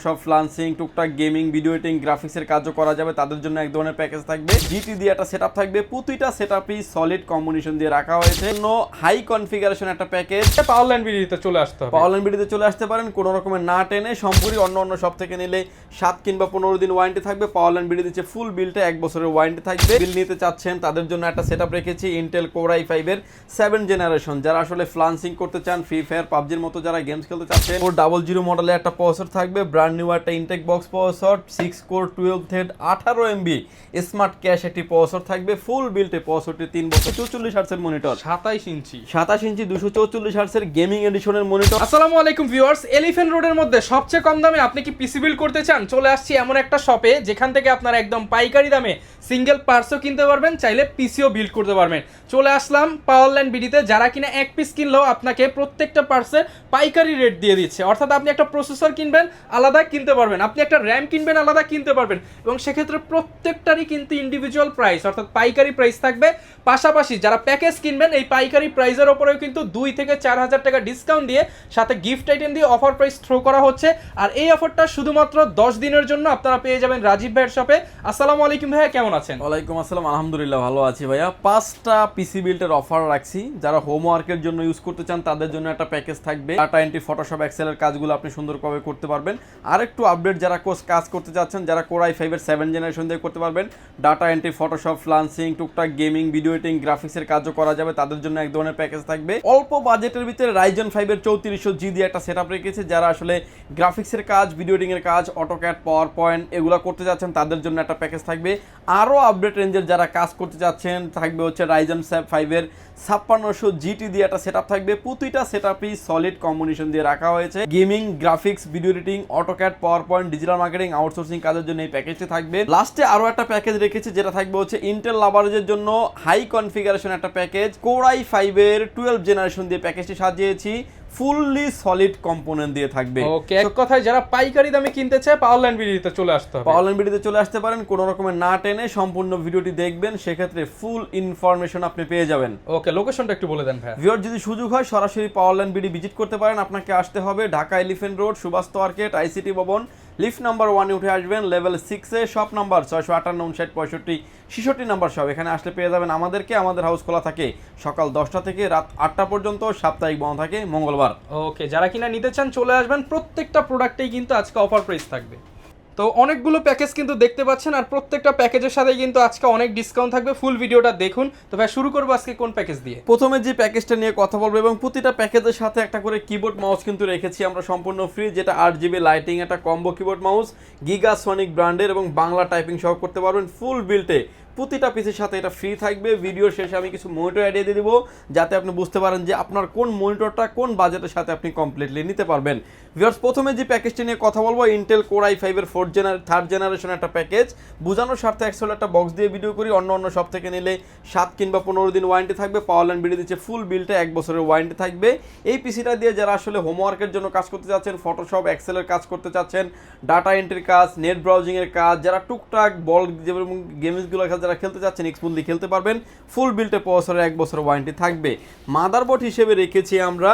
Photoshop, freelancing, টুকটাক gaming, video editing, গ্রাফিক্সের কাজও করা যাবে। তাদের জন্য এক ধরনের প্যাকেজ থাকবে। জিটি দিয়ে একটা সেটআপ থাকবে, প্রতিটা সেটআপই সলিড কম্বিনেশন দিয়ে রাখা হয়েছে। হাই কনফিগারেশন একটা প্যাকেজ। পাওয়ারল্যান্ড ভিডিওতে চলে আসতে হবে, পাওয়ারল্যান্ড ভিডিওতে চলে আসতে পারেন কোনো রকমের না টেনে। সম্পূর্ণ অন্য সব থেকে নিলে 7 কিংবা 15 দিন ওয়ারেন্টি থাকবে। পাওয়ারল্যান্ড ভিডিও দিচ্ছে ফুল বিলটা 1 বছরের ওয়ারেন্টি থাকবে। বিল নিতে চাচ্ছেন তাদের জন্য একটা সেটআপ রেখেছি ইন্টেল কোর i5 এর 7 জেনারেশন। যারা আসলে ফ্লান্সিং করতে চান, ফ্রি ফায়ার, পাবজির মতো যারা গেমস খেলতে চাচ্ছেন, 400 মডেলের একটা প্রসেসর থাকবে, ব্র্যান্ড নিউ একটা Intel box processor, 6 core 12 thread 18 MB smart cache একটি প্রসেসর থাকবে। ফুল বিল্টে প্রসেসরটি 3 বছর 44 হার্টজের মনিটর, 27 ইঞ্চি 244 হার্টজের গেমিং এডিশনের মনিটর। আসসালামু আলাইকুম ভিউয়ার্স, এলিফ্যান্ট রোডের মধ্যে সবচেয়ে কম দামে আপনি কি পিসি বিল্ড করতে চান? চলে আসছি এমন একটা শপে যেখান থেকে আপনারা একদম পাইকারি দামে সিঙ্গেল পার্টসও কিনতে পারবেন, চাইলে পিসিও বিল্ড করতে পারবেন। চলে আসলাম পাওয়ারল্যান্ড বিডিতে, যারা কিনা এক পিস কিনলেও আপনাকে প্রত্যেকটা পার্টসের পাইকারি রেট দিয়ে দিচ্ছে। অর্থাৎ আপনি একটা প্রসেসর কিনবেন আলাদা কিনতে পারবেন, আপনি একটা র্যাম কিনবেন আলাদা কিনতে পারবেন, এবং সেক্ষেত্রে প্রত্যেকটারই কিন্তু ইন্ডিভিজুয়াল প্রাইস অর্থাৎ পাইকারি প্রাইস থাকবে। পাশাপাশি যারা প্যাকেজ কিনবেন এই পাইকারি প্রাইসের ওপরেও কিন্তু 2 থেকে 4 হাজার টাকা ডিসকাউন্ট দিয়ে সাথে গিফট আইটেম দিয়ে অফার প্রাইস থ্রো করা হচ্ছে। আর এই অফারটা শুধুমাত্র 10 দিনের জন্য আপনারা পেয়ে যাবেন রাজীব ভাইয়ের শপে। আসসালামু আলাইকুম ভাইয়া, কেমন আছেন? ওয়ালাইকুম আসসালাম, আলহামদুলিল্লাহ ভালো আছি ভাইয়া। 5টা পিসি বিল্ডের অফার রাখছি। যারা হোমওয়ার্কের জন্য ইউজ করতে চান তাদের জন্য একটা প্যাকেজ থাকবে। ডাটা এন্ট্রি, ফটোশপ, এক্সেলের কাজগুলো আপনি সুন্দরভাবে করতে পারবেন। আর একটু আপডেট যারা কাজ করতে চাচ্ছেন, যারা কোর i5 এর 7 জেনারেশন দিয়ে করতে পারবেন, ডাটা এন্ট্রি, ফটোশপ, ফ্লান্সিং, টুকটাক গেমিং, ভিডিও এডিটিং, গ্রাফিক্সের কাজও করা যাবে। তাদের জন্য এক ধরনের প্যাকেজ থাকবে। অল্প বাজেটের ভিতরে রাইজেন 5 এর 3400G দিয়ে একটা সেটআপ রেখেছে। যারা আসলে গ্রাফিক্সের কাজ, ভিডিও এডিটিং এর কাজ, অটোক্যাড, পাওয়ার পয়েন্ট এগুলো করতে যাচ্ছেন তাদের জন্য একটা প্যাকেজ থাকবে। আরও আপডেট রেঞ্জের যারা কাজ করতে যাচ্ছেন থাকবে হচ্ছে রাইজেন 5 এর 5600GT দিয়ে একটা সেটআপ থাকবে। প্রতিটা সেটআপই সলিড কম্বিনেশন দিয়ে রাখা হয়েছে। Gaming, graphics, video editing, AutoCAD, PowerPoint, digital marketing, outsourcing কাজের জন্য এই প্যাকেজটি থাকবে। লাস্টে আরও একটা প্যাকেজ রেখেছে যেটা থাকবে হচ্ছে ইন্টেল লাভারদের জন্য হাই কনফিগারেশন একটা প্যাকেজ। কোর i5 এর 12 জেনারেশন দিয়ে প্যাকেজটি সাজিয়েছি, ফুললি সলিড কম্পোনেন্ট দিয়ে থাকবে। ওকে, এক কথায় যারা পাইকারি দামে কিনতে চায় পাওয়ারল্যান্ড ভিডিওতে চলে আসতে হবে। পাওয়ারল্যান্ড ভিডিওতে চলে আসতে পারেন, কোনো রকমের না টেনে সম্পূর্ণ ভিডিওটি দেখবেন, সেক্ষেত্রে ফুল ইনফরমেশন আপনি পেয়ে যাবেন। ওকে, লোকেশনটা একটু বলে দেন ভাই। ভিউয়ার যদি সুযোগ হয় সরাসরি পাওয়ারল্যান্ড বিডি ভিজিট করতে পারেন। আপনাকে আসতে হবে Dhaka elephant road, Subhash market, ICT Bhaban, lift number 1 উঠে আসবেন, লেভেল 6 এ, শপ নাম্বার 658 59 65 66 নাম্বার সব। এখানে আসলে পেয়ে যাবেন আমাদেরকে। আমাদের হাউস খোলা থাকে সকাল 10টা থেকে রাত 8টা পর্যন্ত, সাপ্তাহিক বন্ধ থাকে মঙ্গলবার। ওকে, যারা কিনা নিতে চান চলে আসবেন। প্রত্যেকটা প্রোডাক্টেই কিন্তু আজকে অফার প্রাইস থাকবে। তো অনেকগুলো প্যাকেজ কিন্তু দেখতে পাচ্ছেন, আর প্রত্যেকটা প্যাকেজের সাথে কিন্তু আজকে অনেক ডিসকাউন্ট থাকবে। ফুল ভিডিওটা দেখুন। তো ভাই শুরু করবো আজকে কোন প্যাকেজ দিয়ে? প্রথমে যে প্যাকেজটা নিয়ে কথা বলবো, এবং প্রতিটা প্যাকেজের সাথে একটা করে কিবোর্ড মাউস কিন্তু রেখেছি আমরা সম্পূর্ণ ফ্রি, যেটা 8GB লাইটিং একটা কম্বো কিবোর্ড মাউস, গিগাসনিক ব্র্যান্ডের, এবং বাংলা টাইপিং সহ করতে পারবেন ফুল বিল্টে। প্রতিটা পিসের সাথে এটা ফ্রি থাকবে। ভিডিওর শেষে আমি কিছু মনিটর আইডিয়া দিয়ে দিব যাতে আপনি বুঝতে পারেন যে আপনার কোন মনিটরটা কোন বাজেটের সাথে আপনি কমপ্লিটলি নিতে পারবেন। ভিউয়ার্স, প্রথমে যে প্যাকেজটি নিয়ে কথা বলবো ইন্টেল কোর i5 এর 3rd জেনারেশন একটা প্যাকেজ। বোঝানোর স্বার্থে অ্যাকচুয়ালি একটা বক্স দিয়ে ভিডিও করি। অন্য সব থেকে নিলে 7 কিংবা 15 দিন ওয়ারেন্টি থাকবে। পাওয়ারল্যান্ড ভিডিও দিচ্ছে ফুল বিলটা 1 বছরের ওয়ারেন্টি থাকবে। এই পিসিটা দিয়ে যারা আসলে হোমওয়ার্কের জন্য কাজ করতে চাচ্ছেন, ফটোশপ, এক্সেলের কাজ করতে চাচ্ছেন, ডাটা এন্ট্রির কাজ, নেট ব্রাউজিং এর কাজ, যারা টুকটাক বল যেমন গেমসগুলো যারা খেলতে চাচ্ছেন স্মুথলি খেলতে পারবেন। ফুল বিল্টে প্রসেসরের 1 বছর ওয়ারেন্টি থাকবে। মাদারবোর্ড হিসেবে রেখেছি আমরা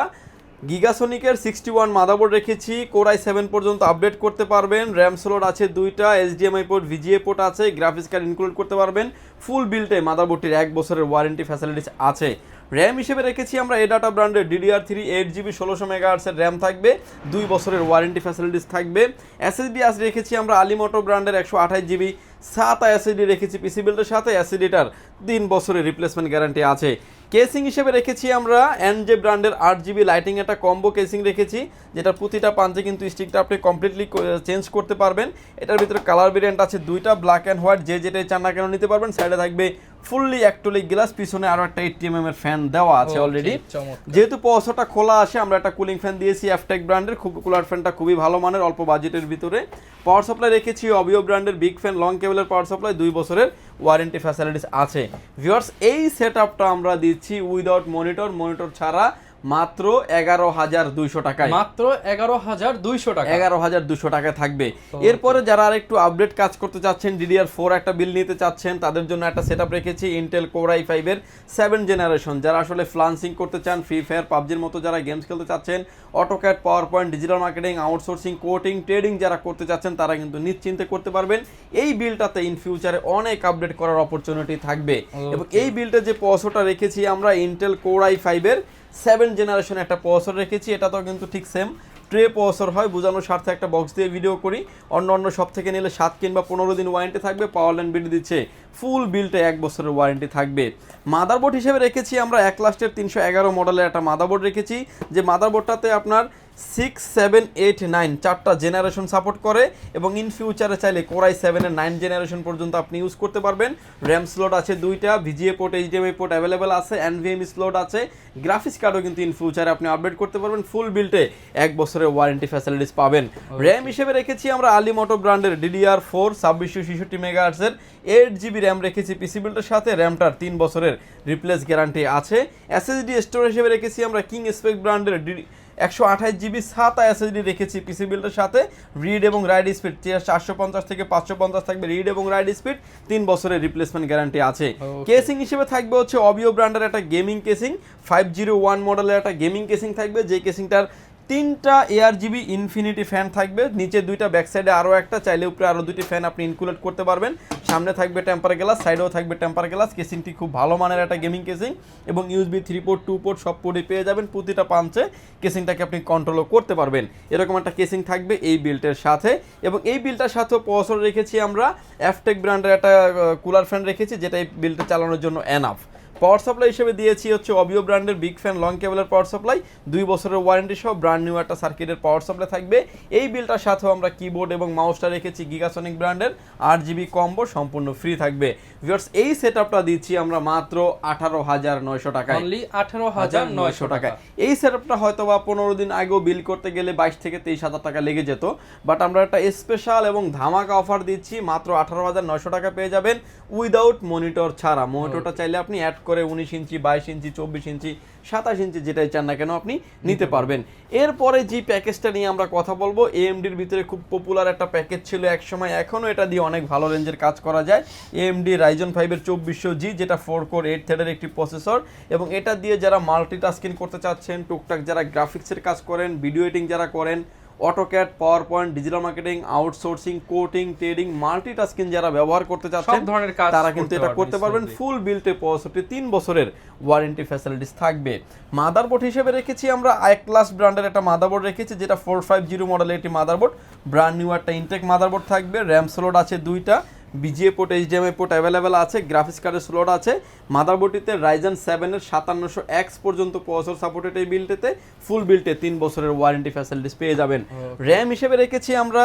গিগাসনিকের 61 মাদারবোর্ড রেখেছি। কোর i7 পর্যন্ত আপডেট করতে পারবেন। র্যাম স্লট আছে 2টা, HDMI পোর্ট, VGA পোর্ট আছে, গ্রাফিক্স কার্ড ইনক্লুড করতে পারবেন। ফুল বিল্টে মাদারবোর্ডটির 1 বছরের ওয়ারেন্টি ফ্যাসিলিটিস আছে। র্যাম হিসেবে রেখেছি আমরা এডাটা ব্র্যান্ডের DDR3 8GB 1600 MHz এর র্যাম থাকবে, 2 বছরের ওয়ারেন্টি ফ্যাসিলিটিস থাকবে। SSD আজ রেখেছি আমরা আলিমোটো ব্র্যান্ডের 128GB, 7টা SSD রেখেছি পিসি বিল্ডের সাথে। SSDটার 3 বছরের রিপ্লেসমেন্ট গ্যারান্টি আছে। কেসিং হিসেবে রেখেছি আমরা এনজে ব্র্যান্ডের 8GB লাইটিং একটা কম্বো কেসিং রেখেছি, যেটা প্রতিটা পাঞ্চে কিন্তু স্টিকটা আপনি কমপ্লিটলি চেঞ্জ করতে পারবেন। এটার ভিতরে কালার ভেরিয়েন্ট আছে 2টা, ব্ল্যাক অ্যান্ড হোয়াইট, যে যেটাই চান না কেন নিতে পারবেন। সাইডে থাকবে ফুললি অ্যাক্টোলিক গ্লাস, পিছনে আরও একটা 80mm এর ফ্যান দেওয়া আছে অলরেডি। যেহেতু প্রসেসরটা খোলা আসে আমরা একটা কুলিং ফ্যান দিয়েছি এফটেক ব্র্যান্ডের, খুব কুলার ফ্যানটা খুবই ভালো মানের, অল্প বাজেটের ভিতরে। পাওয়ার সাপ্লাই রেখেছি অবিও ব্র্যান্ডের বিগ ফ্যান লং কেবলের পাওয়ার সাপ্লাই, 2 বছরের ওয়ারেন্টি ফ্যাসিলিটিস আছে। ভিউয়ার্স, এই সেটআপটা আমরা দিচ্ছি উইদাউট মনিটর ছাড়া মাত্র 11,200 টাকায়। মাত্র 11,200 টাকা। 11,200 টাকায় থাকবে। এরপরে যারা আরেকটু আপডেট কাজ করতে চাচ্ছেন, DDR4 একটা বিল নিতে চাচ্ছেন, তাদের জন্য একটা সেটআপ রেখেছি ইন্টেল কোর i5 এর 7 জেনারেশন। যারা আসলে ফ্লান্সিং করতে চান, ফ্রি ফায়ার পাবজির মতো যারা গেমস খেলতে চাচ্ছেন, AutoCAD, PowerPoint, digital marketing, outsourcing, coding, trading যারা করতে চাচ্ছেন, তারা কিন্তু নিশ্চিন্তে করতে পারবেন। এই বিলটাতে ইন ফিউচারে অনেক আপডেট করার অপরচুনিটি থাকবে। এবং এই বিলটা যে প্রসেসরটা রেখেছি আমরা ইন্টেল কোর i5 এর 7 জেনারেশন একটা প্রসেসর রেখেছি। এটা তো কিন্তু ঠিক সেম ট্রে প্রসেসর হয়, বোঝানোর স্বার্থে একটা বক্স দিয়ে ভিডিও করি। অন্য সব থেকে নিলে 7 কিংবা 15 দিন ওয়ারেন্টি থাকবে। পাওয়ার লাইন বিল দিচ্ছে ফুল বিলটা 1 বছরের ওয়ারেন্টি থাকবে। মাদারবোর্ড হিসেবে রেখেছি আমরা একলাস্টের 311 মডেলের একটা মাদারবোর্ড রেখেছি, যে মাদারবোর্ডটাতে আপনার 6, 7, 8, 9 চারটা জেনারেশন সাপোর্ট করে এবং ইন ফিউচারে চাইলে কোর i7 এর 9 জেনারেশন পর্যন্ত আপনি ইউজ করতে পারবেন। র্যাম স্লট আছে 2টা, VGA port, HDMI port available আছে, NVMe স্লট আছে, গ্রাফিক্স কার্ডও কিন্তু ইন ফিউচারে আপনি আপডেট করতে পারবেন। ফুল বিল্টে 1 বছরের ওয়ারেন্টি ফ্যাসিলিটিস পাবেন। র্যাম হিসেবে রেখেছি আমরা আলিমোটো ব্র্যান্ডের DDR4 2666 মেগাহার্টজ এর 8GB র্যাম রেখেছি পিসি বিল্টের সাথে। র্যামটার 3 বছরের রিপ্লেস গ্যারান্টি আছে। SSD স্টোরেজ হিসেবে রেখেছি আমরা কিং স্পেক ব্র্যান্ডের 128GB SATA SSD রেখেছি পিসি বিল্ডের সাথে। রিড এবং রাইড স্পিড 450 থেকে 550 থাকবে রিড এবং রাইড স্পিড, 3 বছরের রিপ্লেসমেন্ট গ্যারান্টি আছে। কেসিং হিসেবে থাকবে হচ্ছে অবিও ব্র্যান্ডের একটা গেমিং কেসিং, 501 মডেলের একটা গেমিং কেসিং থাকবে, যে কেসিংটার 3টা ARGB ইনফিনিটি ফ্যান থাকবে, নিচে 2টা, ব্যাক সাইডে আরও একটা, চাইলে উপরে আরও 2টি ফ্যান আপনি ইনক্লুড করতে পারবেন। সামনে থাকবে টেম্পার গ্লাস, সাইডেও থাকবে টেম্পার গ্লাস। কেসিংটি খুব ভালো মানের একটা গেমিং কেসিং এবং USB 3 পোর্ট 2 পোর্ট সব পোর্টে পেয়ে যাবেন। প্রতিটা পাঞ্চে কেসিংটাকে আপনি কন্ট্রোলও করতে পারবেন। এরকম একটা কেসিং থাকবে এই বিল্টের সাথে। এবং এই বিলটার সাথেও প্রসেসর রেখেছি আমরা অ্যাফটেক ব্র্যান্ডের একটা কুলার ফ্যান রেখেছি, যেটা এই বিলটা চালানোর জন্য এনাফ। পাওয়ার সাপ্লাই হিসেবে দিয়েছি হচ্ছে অবিও ব্র্যান্ডের বিগ ফ্যান লং কেবলের পাওয়ার সাপ্লাই, 2 বছরের ওয়ারেন্টি সহ ব্র্যান্ড নিউ একটা সার্কিটের পাওয়ার সাপ্লাই থাকবে। এই বিলটার সাথেও আমরা কিবোর্ড এবং মাউসটা রেখেছি গিগাসনিক ব্র্যান্ডের 8GB কম্বো, সম্পূর্ণ ফ্রি থাকবে। ভিউয়ার্স, এই সেটআপটা দিচ্ছি আমরা মাত্র 18,900 টাকায়। অনলি 18,900 টাকা। এই সেটআপটা হয়তো বা 15 দিন আগেও বিল করতে গেলে 22 থেকে 23,000 টাকা লেগে যেত, বাট আমরা একটা স্পেশাল এবং ধামাকা অফার দিচ্ছি, মাত্র 18,900 টাকা পেয়ে যাবেন উইদাউট মনিটর ছাড়া। মনিটরটা চাইলে আপনি অ্যাড করে 19 ইঞ্চি, 22 ইঞ্চি, 24 ইঞ্চি, 27 ইঞ্চি যেটাই চান না কেন আপনি নিতে পারবেন। এরপরে যে প্যাকেজটা নিয়ে আমরা কথা বলবো, AMDর ভিতরে খুব পপুলার একটা প্যাকেজ ছিল এক সময়, এখনও এটা দিয়ে অনেক ভালো রেঞ্জের কাজ করা যায়। AMD Ryzen 5 এর 2400G, যেটা 4 কোর 8 থ্রেডের একটি প্রসেসর, এবং এটা দিয়ে যারা মাল্টিটাস্কিং করতে চাচ্ছেন, টুকটাক যারা গ্রাফিক্সের কাজ করেন, ভিডিও এডিটিং যারা করেন, AutoCAD, PowerPoint, digital marketing, outsourcing, coding, trading, multitasking যারা ব্যবহার করতে চাচ্ছেন, সব ধরনের কাজ তারা কিন্তু এটা করতে পারবেন। ফুল বিল্টে প্রসেসরটি 3 বছরের ওয়ারেন্টি ফ্যাসিলিটিস থাকবে। মাদারবোর্ড হিসেবে রেখেছি আমরা আইক্লাস ব্র্যান্ডের একটা মাদারবোর্ড রেখেছি, যেটা 450 মডেলের একটি মাদারবোর্ড, ব্র্যান্ড নিউ একটা ইনটেক মাদারবোর্ড থাকবে। র্যাম স্লট আছে 2টা, VGA port, HDMI port available আছে, গ্রাফিক্স কার্ডের স্লট আছে। মাদারবোর্ডটিতে Ryzen 7 এর 5700X পর্যন্ত প্রসেসর সাপোর্টেড এই বিল্টেতে। ফুল বিল্টে 3 বছরের ওয়ারেন্টি ফ্যাসিলিটিস পেয়ে যাবেন। র্যাম হিসেবে রেখেছি আমরা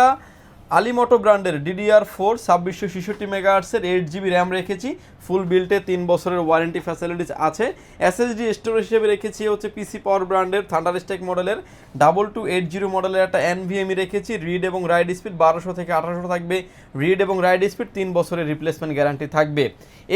আলিমোটো ব্র্যান্ডের DDR4 2666 মেগাহার্টজ এর 8GB র্যাম রেখেছি, ফুল বিল্টে 3 বছরের ওয়ারেন্টি ফ্যাসিলিটিস আছে। SSD স্টোরেজ হিসেবে রেখেছি হচ্ছে পিসি পাওয়ার ব্র্যান্ডের থান্ডারস্টেক মডেলের 2280 মডেলের একটা NVMe রেখেছি। রিড এবং রাইড স্পিড 1200 থেকে 1800 থাকবে রিড এবং রাইড স্পিড, 3 বছরের রিপ্লেসমেন্ট গ্যারান্টি থাকবে।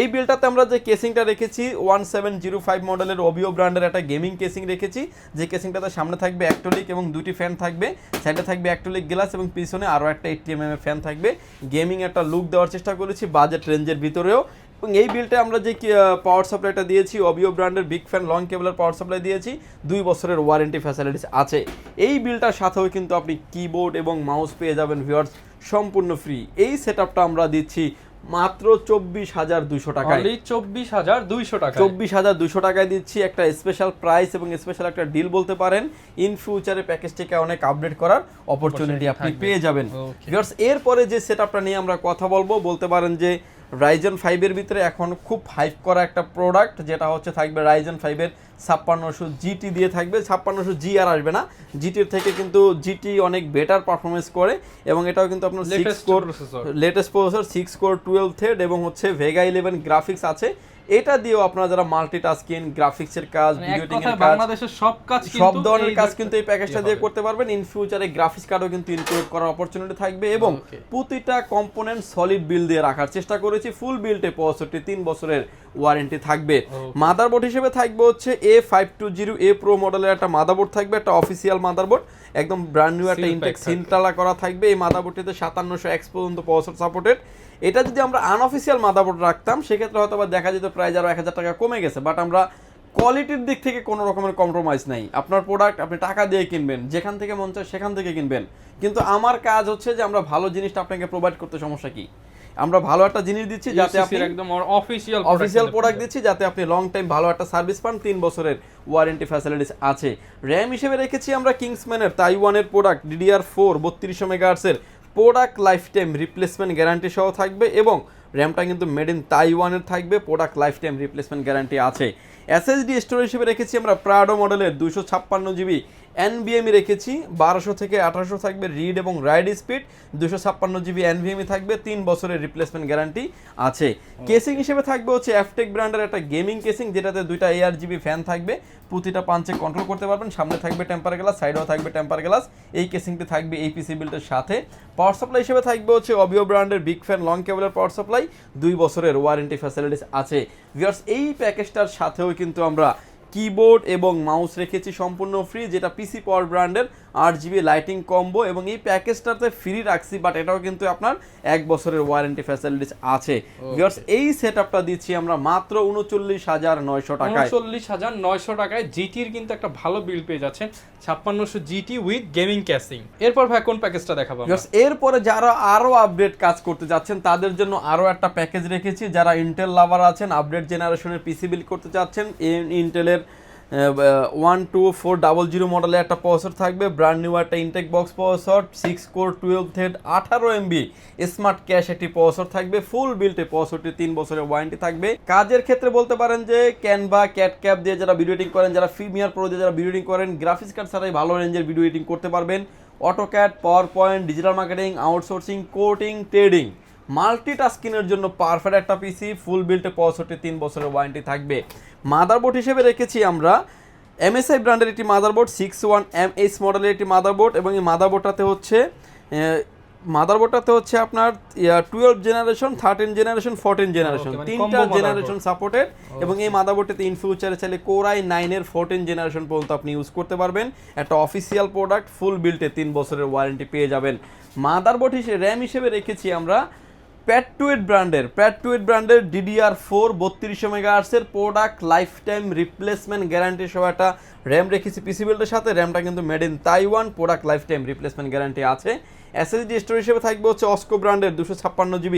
এই বিলটাতে আমরা যে কেসিংটা রেখেছি 1705 মডেলের অবিও ব্র্যান্ডের একটা গেমিং কেসিং রেখেছি, যে কেসিংটাতে সামনে থাকবে অ্যাক্টোলিক এবং 2টি ফ্যান থাকবে, সাইডে থাকবে অ্যাক্টোলিক গ্লাস এবং পিছনে আরও একটা 80mm ফ্যান থাকবে। গেমিং একটা লুক দেওয়ার চেষ্টা করেছি বাজেট রেঞ্জের ভিতরেও। এবং এই বিলটা আমরা যে পাওয়ার সাপ্লাইটা দিয়েছি অবিও ব্র্যান্ডের বিগ ফ্যান লং কেবলের পাওয়ার সাপ্লাই দিয়েছি, 2 বছরের ওয়ারেন্টি ফ্যাসিলিটিস আছে। এই বিলটার সাথেও কিন্তু আপনি কিবোর্ড এবং মাউস পেয়ে যাবেন ভিউয়ার্স, সম্পূর্ণ ফ্রি। এই সেটআপটা আমরা দিচ্ছি মাত্র 24,200 টাকায়। 24,200 টাকা। 24,200 টাকায় দিচ্ছি, একটা স্পেশাল প্রাইস এবং স্পেশাল একটা ডিল বলতে পারেন। ইন ফিউচারে প্যাকেজটিকে অনেক আপডেট করার অপরচুনিটি আপনি পেয়ে যাবেন। ভিউয়ার্স, এরপরে যে সেটআপটা নিয়ে আমরা কথা বলতে পারেন যে Ryzen 5 এর ভিতরে এখন খুব হাইপ করা একটা প্রোডাক্ট, যেটা হচ্ছে থাকবে Ryzen 5 এর 5600 GT দিয়ে থাকবে। 5600 G আর আসবে না, GTর থেকে কিন্তু GT অনেক বেটার পারফরমেন্স করে এবং এটাও কিন্তু আপনার 6 core latest processor, 6 core 12 thread এবং হচ্ছে Vega 11 গ্রাফিক্স আছে। এটা দিয়েও আপনারা যারা মাল্টিটাস্কিং, গ্রাফিক্সের কাজ, মানে ভিডিও এক এডিটিং কথায় এর কাজ, বাংলাদেশের সব কাজ কিন্তু সব ধরনের এই কাজ কিন্তু এই প্যাকেজটা দিয়ে করতে পারবেন। ইন ফিউচারে গ্রাফিক্স কার্ডও কিন্তু ইনক্লুড করার অপরচুনিটি থাকবে এবং প্রতিটা কম্পোনেন্ট সলিড বিল দিয়ে রাখার চেষ্টা করেছি। ফুল বিল্টে 65 বছরের ওয়ারেন্টি থাকবে। মাদারবোর্ড হিসেবে থাকবে হচ্ছে A520A Pro মডেলের একটা মাদারবোর্ড থাকবে, একটা অফিসিয়াল মাদারবোর্ড, একদম ব্র্যান্ড নিউ একটা ইনটেক সিনটালা করা থাকবে। এই মাদারবোর্ডটিতে 5700X পর্যন্ত প্রসেসর সাপোর্টেড। এটা যদি আমরা আনঅফিসিয়াল মাদারবোর্ড রাখতাম সেক্ষেত্রে হয়তো বা দেখা যেত প্রাইস আরো 1000 টাকা কমে গেছে, বাট আমরা কোয়ালিটির দিক থেকে কোনো রকমের কম্প্রোমাইজ নাই। আপনার প্রোডাক্ট আপনি টাকা দিয়ে কিনবেন, যেখান থেকে মন চায় সেখান থেকে কিনবেন, কিন্তু আমার কাজ হচ্ছে যে আমরা ভালো জিনিসটা আপনাকে প্রোভাইড করতে, সমস্যা কি, আমরা ভালো একটা জিনিস দিচ্ছি যাতে আপনি একদম অফিসিয়াল প্রোডাক্ট দিচ্ছি যাতে আপনি লং টাইম ভালো একটা সার্ভিস পান। 3 বছরের ওয়ারেন্টি ফ্যাসিলিটিস আছে। র্যাম হিসেবে রেখেছি আমরা কিংসম্যানের তাইওয়ানের প্রোডাক্ট DDR4 3200 মেগাহার্টজের product life time replacement guarantee সহ থাকবে এবং র্যামটা কিন্তু মেড ইন তাইওয়ানের থাকবে, product life time replacement guarantee আছে। এসএসডি স্টোরেজ হিসেবে রেখেছি আমরা প্রাডো মডেলের 256GB NVMe রেখেছি, 1200 থেকে 1800 থাকবে রিড এবং রাইড স্পিড, 256GB NVMe থাকবে, 3 বছরের রিপ্লেসমেন্ট গ্যারান্টি আছে। কেসিং হিসেবে থাকবে হচ্ছে এফটেক ব্র্যান্ডের একটা গেমিং কেসিং, যেটাতে 2টা ARGB ফ্যান থাকবে, প্রতিটা পাঞ্চে কন্ট্রোল করতে পারবেন। সামনে থাকবে টেম্পার গ্লাস, সাইডেও থাকবে টেম্পার গ্লাস। এই কেসিংটি থাকবে এই পিসি বিল্ডের সাথে। পাওয়ার সাপ্লাই হিসেবে থাকবে হচ্ছে অবিও ব্র্যান্ডের বিগ ফ্যান লং কেবলের পাওয়ার সাপ্লাই, 2 বছরের ওয়ারেন্টি ফ্যাসিলিটিস আছে। ভিউয়ার্স, এই প্যাকেজটার সাথেও কিন্তু আমরা কিবোর্ড এবং মাউস রেখেছি সম্পূর্ণ ফ্রি, যেটা পিসি পাওয়ার ব্র্যান্ডের 8GB লাইটিং কম্বো, এবং এই প্যাকেজটাতে ফ্রি রাখছি, বাট এটাও কিন্তু আপনার 1 বছরের ওয়ারেন্টি ফ্যাসিলিটিস আছে। ভিউয়ার্স, এই সেটআপটা দিচ্ছি আমরা মাত্র 39,900 টাকায়। 39,900 টাকায় জিটির কিন্তু একটা ভালো বিল পেয়ে যাচ্ছেন, 5600 জিটি উইথ গেমিং ক্যাসিং। এরপর ভাই কোন প্যাকেজটা দেখাবো? ভিউয়ার্স, এরপরে যারা আরো আপডেট কাজ করতে যাচ্ছেন তাদের জন্য আরো একটা প্যাকেজ রেখেছি। যারা ইন্টেল লাভার আছেন, আপডেট জেনারেশনের পিসি বিল্ড করতে চাচ্ছেন, ইন্টেলের 12400 মডেলের একটা প্রসেসর থাকবে, ব্র্যান্ড নিউ একটা Intel box processor, 6 core 12 thread 18MB smart cache একটি প্রসেসর থাকবে। ফুল বিল্টে প্রসেসরটি 3 বছরের ওয়ারেন্টি থাকবে। কাজের ক্ষেত্রে বলতে পারেন যে ক্যানভা, ক্যাটক্যাপ দিয়ে যারা ভিডিও এডিটিং করেন, যারা প্রিমিয়ার প্রো দিয়ে যারা ভিডিও এডিটিং করেন, গ্রাফিক্স কার্ড ছাড়াই ভালো রেঞ্জের ভিডিও এডিটিং করতে পারবেন। AutoCAD, PowerPoint, digital marketing, outsourcing, coding, trading, মাল্টিটাস্কিংয়ের জন্য পারফেক্ট একটা পিসি। ফুল বিল্টে প্রসেসরটি 3 বছরের ওয়ারেন্টি থাকবে। মাদারবোর্ড হিসেবে রেখেছি আমরা MSI ব্র্যান্ডের একটি মাদারবোর্ড, 61MS মডেলের একটি মাদারবোর্ড, এবং এই মাদারবোর্ডটাতে হচ্ছে আপনার 12 জেনারেশন, 13 জেনারেশন, 14 জেনারেশন, 3টা জেনারেশন সাপোর্টেড, এবং এই মাদারবোর্ডটিতে ইন ফিউচারে চাইলে Core i9 এর 14 জেনারেশন পর্যন্ত আপনি ইউজ করতে পারবেন। একটা অফিসিয়াল প্রোডাক্ট, ফুল বিল্টে 3 বছরের ওয়ারেন্টি পেয়ে যাবেন। মাদারবোর্ড হিসেবে র্যাম হিসেবে রেখেছি আমরা প্যাট্টুয়েট ব্র্যান্ডের DDR4 3200 মেগাহার্টজের product life time replacement guarantee সহ একটা র্যাম রেখেছি পিসি বিল্ডের সাথে। র্যামটা কিন্তু made in Taiwan, product life time replacement guarantee আছে। এসএসডি স্টোরেজ হিসেবে থাকবে হচ্ছে অস্কো ব্র্যান্ডের 256GB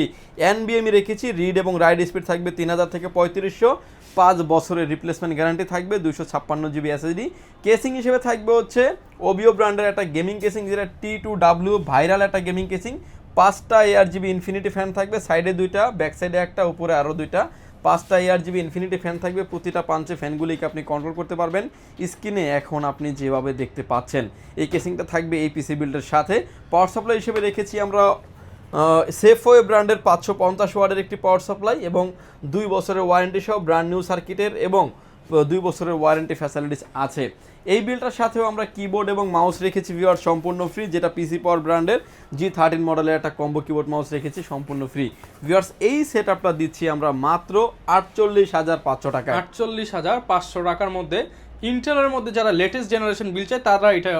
NVMe রেখেছি, রিড এবং রাইড স্পিড থাকবে 3000 থেকে 3500, 5 বছরের রিপ্লেসমেন্ট গ্যারান্টি থাকবে, 256GB এসএসডি। কেসিং হিসেবে থাকবে হচ্ছে ওবিও ব্র্যান্ডের একটা গেমিং কেসিং, যেটা T2W ভাইরাল একটা গেমিং কেসিং, 5টা ARGB ইনফিনিটি ফ্যান থাকবে, সাইডে 2টা, ব্যাক সাইডে একটা, উপরে আরও 2টা, 5টা ARGB ইনফিনিটি ফ্যান থাকবে। প্রতিটা পাঞ্চে ফ্যানগুলিকে আপনি কন্ট্রোল করতে পারবেন। স্ক্রিনে এখন আপনি যেভাবে দেখতে পাচ্ছেন এই কেসিংটা থাকবে এই পিসি বিল্ডের সাথে। পাওয়ার সাপ্লাই হিসেবে রেখেছি আমরা সেফওয়ে ব্র্যান্ডের 550 ওয়াটের একটি পাওয়ার সাপ্লাই, এবং 2 বছরের ওয়ারেন্টি সহ ব্র্যান্ড নিউ সার্কিটের, এবং 2 বছরের ওয়ারেন্টি ফ্যাসিলিটিস আছে। এই বিলটার সাথেও আমরা কিবোর্ড এবং মাউস রেখেছি ভিউয়ার সম্পূর্ণ ফ্রি, যেটা পিসি পাওয়ার ব্র্যান্ডের G13 মডেলের একটা কম্বো কিবোর্ড মাউস রেখেছি সম্পূর্ণ ফ্রি। ভিউয়ার্স, এই সেটআপটা দিচ্ছি আমরা মাত্র 48,500 টাকা। 48,500 টাকার মধ্যে ইন্টেলের মধ্যে যারা লেটেস্ট জেনারেশন বিল চায় তারা এটা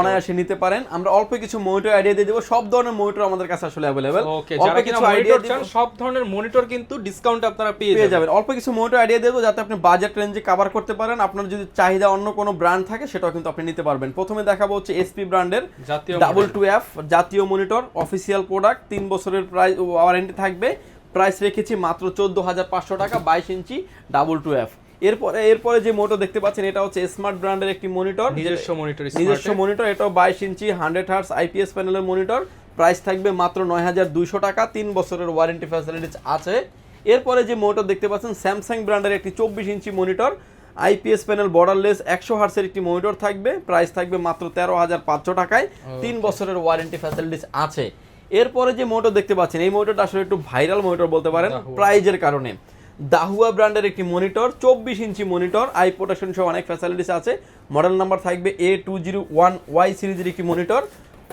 অনায়াসে নিতে পারেন। আমরা অল্প কিছু মনিটর আইডিয়া দিয়ে দেব, সব ধরনের মনিটর আমাদের কাছে আসলে अवेलेबल। ওকে, যারা কিছু আইডিয়া চান সব ধরনের মনিটর কিন্তু ডিসকাউন্ট আপনারা পেয়ে যাবেন। অল্প কিছু মনিটর আইডিয়া দেব যাতে আপনি বাজেট রেঞ্জে কভার করতে পারেন। আপনার যদি চাহিদা অন্য কোনো ব্র্যান্ড থাকে সেটাও কিন্তু আপনি নিতে পারবেন। প্রথমে দেখাবো হচ্ছে SP ব্র্যান্ডের W2F জাতীয় মনিটর, অফিসিয়াল প্রোডাক্ট, 3 বছরের প্রাইস ওয়ারেন্টি থাকবে। প্রাইস রেখেছি মাত্র 14,500 টাকা, 22 ইঞ্চি W2F। এরপরে যে মনিটর দেখতে পাচ্ছেন এটা হচ্ছে স্মার্ট ব্র্যান্ডের একটি মনিটর, নিজস্ব মনিটর। এটাও 22 ইঞ্চি 100 হার্টজ IPS প্যানেলের মনিটর। প্রাইস থাকবে মাত্র 9,200 টাকা, 3 বছরের ওয়ারেন্টি ফ্যাসিলিটিস আছে। এরপরে যে মনিটর দেখতে পাচ্ছেন স্যামসাং ব্র্যান্ডের একটি 24 inch monitor, IPS panel, borderless, 100 হার্টজের একটি মনিটর থাকবে। প্রাইস থাকবে মাত্র 13,500 টাকায়, 3 বছরের ওয়ারেন্টি ফ্যাসিলিটিস আছে। এরপরে যে মনিটর দেখতে পাচ্ছেন এই মনিটরটা আসলে একটু ভাইরাল মনিটর বলতে পারেন প্রাইজের কারণে। দাহুয়া ব্র্যান্ডের একটি monitor, 24 inch monitor, I protection সহ অনেক ফ্যাসিলিটিস আছে। মডেল নাম্বার থাকবে A201Y সিরিজের একটি মনিটর।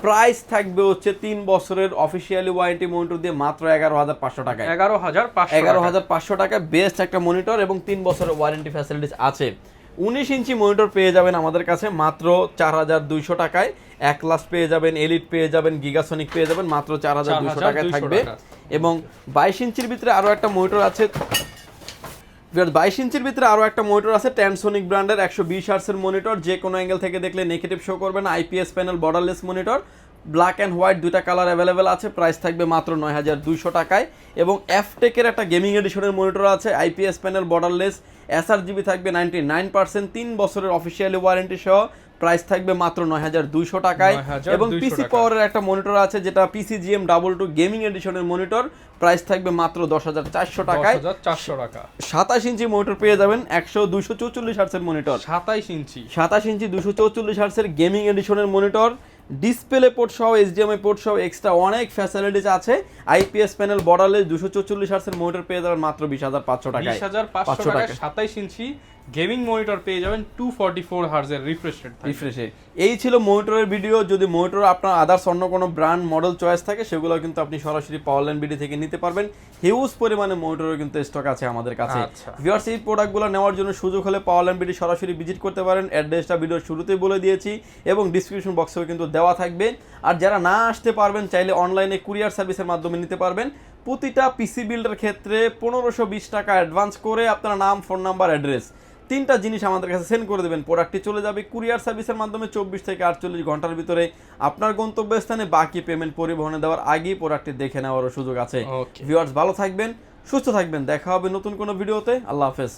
প্রাইস থাকবে হচ্ছে 3 বছরের অফিসিয়ালি ওয়ারেন্টি মনিটর দিয়ে মাত্র 11,500 টাকায়। 11,500 টাকা বেস্ট একটা মনিটর এবং 3 বছরের ওয়ারেন্টি ফ্যাসিলিটিস আছে। 19 ইঞ্চি মনিটর পেয়ে যাবেন আমাদের কাছে মাত্র 4,200 টাকায়। অ্যাটলাস পেয়ে যাবেন, এলিট পেয়ে যাবেন, গিগাসনিক পেয়ে যাবেন মাত্র 4,200 টাকায় থাকবে। এবং 22 ইঞ্চির ভিতরে আরও একটা মনিটর আছে, 22 ইঞ্চির ভিতরে আরও একটা মনিটর আছে ট্যানসোনিক ব্র্যান্ডের 120 হার্টসের মনিটর, যে কোনো অ্যাঙ্গেল থেকে দেখলে নেগেটিভ শো করবে না। IPS panel, borderless monitor, black and white দুইটা কালার অ্যাভেলেবেল আছে। প্রাইস থাকবে মাত্র 9,200 টাকায়। এবং এফটেকের একটা গেমিং এডিশনের মনিটর আছে, আইপিএস প্যানেল, বর্ডারলেস, এসআরজিবি থাকবে 99%, 3 বছরের অফিসিয়ালি ওয়ারেন্টি সহ। প্রাইস থাকবে মাত্র 9,200 টাকায়। এবং পিসি পাওয়ারের একটা মনিটর আছে যেটা পিসিজিএম 22 গেমিং এডিশনের মনিটর, প্রাইস থাকবে মাত্র 10,400 টাকায়। 10,400 টাকা। 27 ইঞ্চি মনিটর পেয়ে যাবেন 244 হার্টসের মনিটর, 27 ইঞ্চি 244 হার্টসের গেমিং এডিশনের মনিটর, ডিসপ্লে পোর্ট সহ, এইচডিএমআই পোর্ট সহ এক্সট্রা অনেক ফ্যাসিলিটিস আছে। আইপিএস প্যানেল, বর্ডারলেস 244 হার্টসের মনিটর পেয়ে যাবেন মাত্র 20,500 টাকায়। 20,500 টাকায় 27 ইঞ্চি গেমিং মনিটর পেয়ে যাবেন 244 হার্জের রিফ্রেশে। এই ছিল মনিটরের ভিডিও। যদি মনিটর আপনার আদার্স অন্য কোনো ব্র্যান্ড মডেল চয়েস থাকে সেগুলো কিন্তু আপনি সরাসরি পাওয়ারল্যান্ড বিডি থেকে নিতে পারবেন। হিউজ পরিমাণে মনিটরের কিন্তু স্টক আছে আমাদের কাছে। ভিউয়ার্স, এই প্রোডাক্টগুলো নেওয়ার জন্য সুযোগ হলে পাওয়ারল্যান্ড বিডি সরাসরি ভিজিট করতে পারেন। অ্যাড্রেসটা ভিডিওর শুরুতেই বলে দিয়েছি এবং ডিসক্রিপশন বক্সেও কিন্তু দেওয়া থাকবে। আর যারা না আসতে পারবেন চাইলে অনলাইনে কুরিয়ার সার্ভিসের মাধ্যমে নিতে পারবেন। প্রতিটা পিসি বিল্ডের ক্ষেত্রে 1,520 টাকা অ্যাডভান্স করে আপনার নাম, ফোন নাম্বার, অ্যাড্রেস 3টা জিনিস আমাদের কাছে সেন্ড করে দেবেন। প্রোডাক্টটি চলে যাবে কুরিয়ার সার্ভিসের মাধ্যমে 24 থেকে 48 ঘন্টার ভিতরে আপনার গন্তব্যস্থানে। বাকি পেমেন্ট পরিবহনে দেওয়ার আগেই প্রোডাক্টটি দেখে নেওয়ারও সুযোগ আছে। ভিউয়ার্স, ভালো থাকবেন, সুস্থ থাকবেন, দেখা হবে নতুন কোনো ভিডিওতে। আল্লাহ হাফেজ।